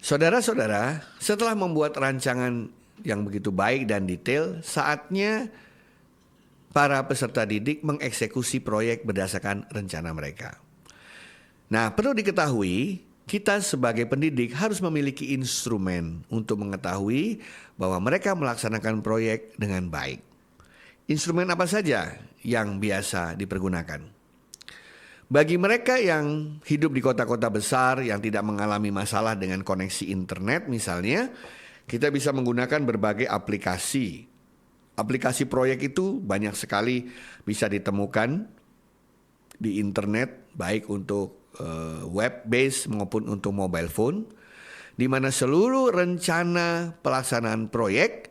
Saudara-saudara, setelah membuat rancangan yang begitu baik dan detail, saatnya para peserta didik mengeksekusi proyek berdasarkan rencana mereka. Nah, perlu diketahui, kita sebagai pendidik harus memiliki instrumen untuk mengetahui bahwa mereka melaksanakan proyek dengan baik. Instrumen apa saja yang biasa dipergunakan? Bagi mereka yang hidup di kota-kota besar yang tidak mengalami masalah dengan koneksi internet misalnya, kita bisa menggunakan berbagai aplikasi. Aplikasi proyek itu banyak sekali bisa ditemukan di internet, baik untuk web based maupun untuk mobile phone, di mana seluruh rencana pelaksanaan proyek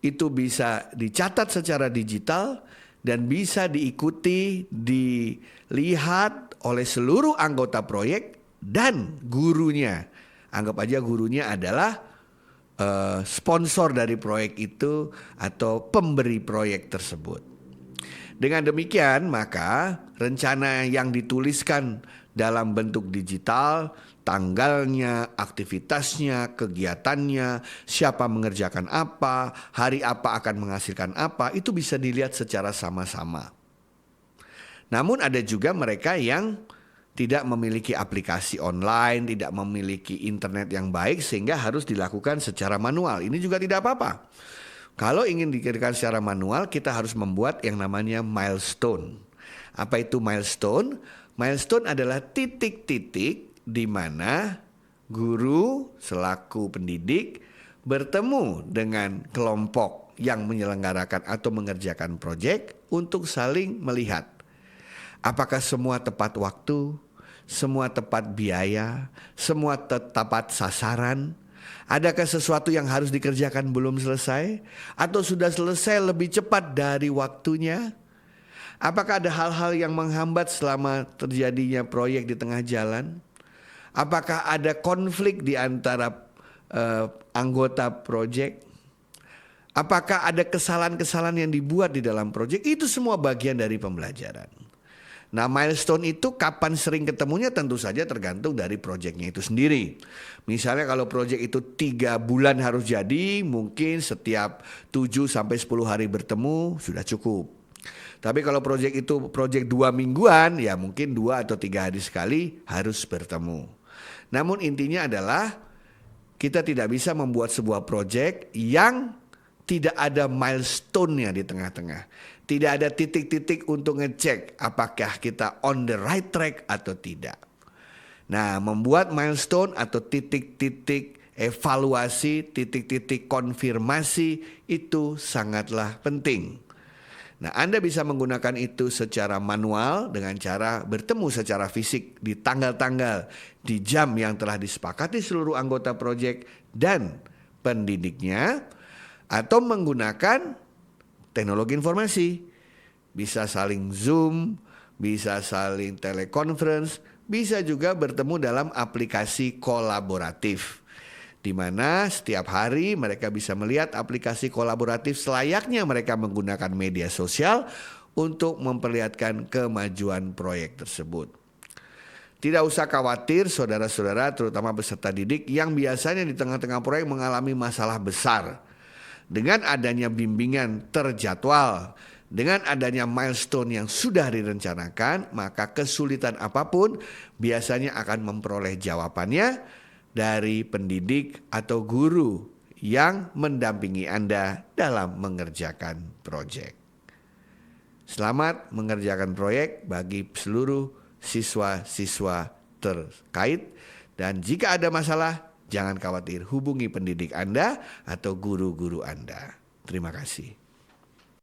itu bisa dicatat secara digital dan bisa diikuti, dilihat oleh seluruh anggota proyek dan gurunya. Anggap aja gurunya adalah sponsor dari proyek itu atau pemberi proyek tersebut. Dengan demikian, maka rencana yang dituliskan dalam bentuk digital, tanggalnya, aktivitasnya, kegiatannya, siapa mengerjakan apa, hari apa akan menghasilkan apa, itu bisa dilihat secara sama-sama. Namun ada juga mereka yang tidak memiliki aplikasi online, tidak memiliki internet yang baik sehingga harus dilakukan secara manual. Ini juga tidak apa-apa. Kalau ingin dikerjakan secara manual, kita harus membuat yang namanya milestone. Apa itu milestone? Milestone adalah titik-titik di mana guru selaku pendidik bertemu dengan kelompok yang menyelenggarakan atau mengerjakan proyek untuk saling melihat apakah semua tepat waktu, semua tepat biaya, semua tepat sasaran. Adakah sesuatu yang harus dikerjakan belum selesai atau sudah selesai lebih cepat dari waktunya? Apakah ada hal-hal yang menghambat selama terjadinya proyek di tengah jalan? Apakah ada konflik di antara anggota proyek? Apakah ada kesalahan-kesalahan yang dibuat di dalam proyek? Itu semua bagian dari pembelajaran. Nah, milestone itu kapan sering ketemunya tentu saja tergantung dari proyeknya itu sendiri. Misalnya kalau proyek itu 3 bulan harus jadi, mungkin setiap 7 sampai 10 hari bertemu sudah cukup. Tapi kalau proyek itu proyek 2 mingguan, ya mungkin 2 atau 3 hari sekali harus bertemu. Namun intinya adalah kita tidak bisa membuat sebuah proyek yang tidak ada milestone-nya di tengah-tengah. Tidak ada titik-titik untuk ngecek apakah kita on the right track atau tidak. Nah, membuat milestone atau titik-titik evaluasi, titik-titik konfirmasi itu sangatlah penting. Nah, Anda bisa menggunakan itu secara manual dengan cara bertemu secara fisik di tanggal-tanggal, di jam yang telah disepakati seluruh anggota proyek dan pendidiknya, atau menggunakan teknologi informasi. Bisa saling Zoom, bisa saling teleconference, bisa juga bertemu dalam aplikasi kolaboratif, di mana setiap hari mereka bisa melihat aplikasi kolaboratif selayaknya mereka menggunakan media sosial untuk memperlihatkan kemajuan proyek tersebut. Tidak usah khawatir saudara-saudara, terutama peserta didik yang biasanya di tengah-tengah proyek mengalami masalah besar. Dengan adanya bimbingan terjadwal, dengan adanya milestone yang sudah direncanakan, maka kesulitan apapun biasanya akan memperoleh jawabannya dari pendidik atau guru yang mendampingi Anda dalam mengerjakan proyek. Selamat mengerjakan proyek bagi seluruh siswa-siswa terkait, dan jika ada masalah, jangan khawatir, hubungi pendidik Anda atau guru-guru Anda. Terima kasih.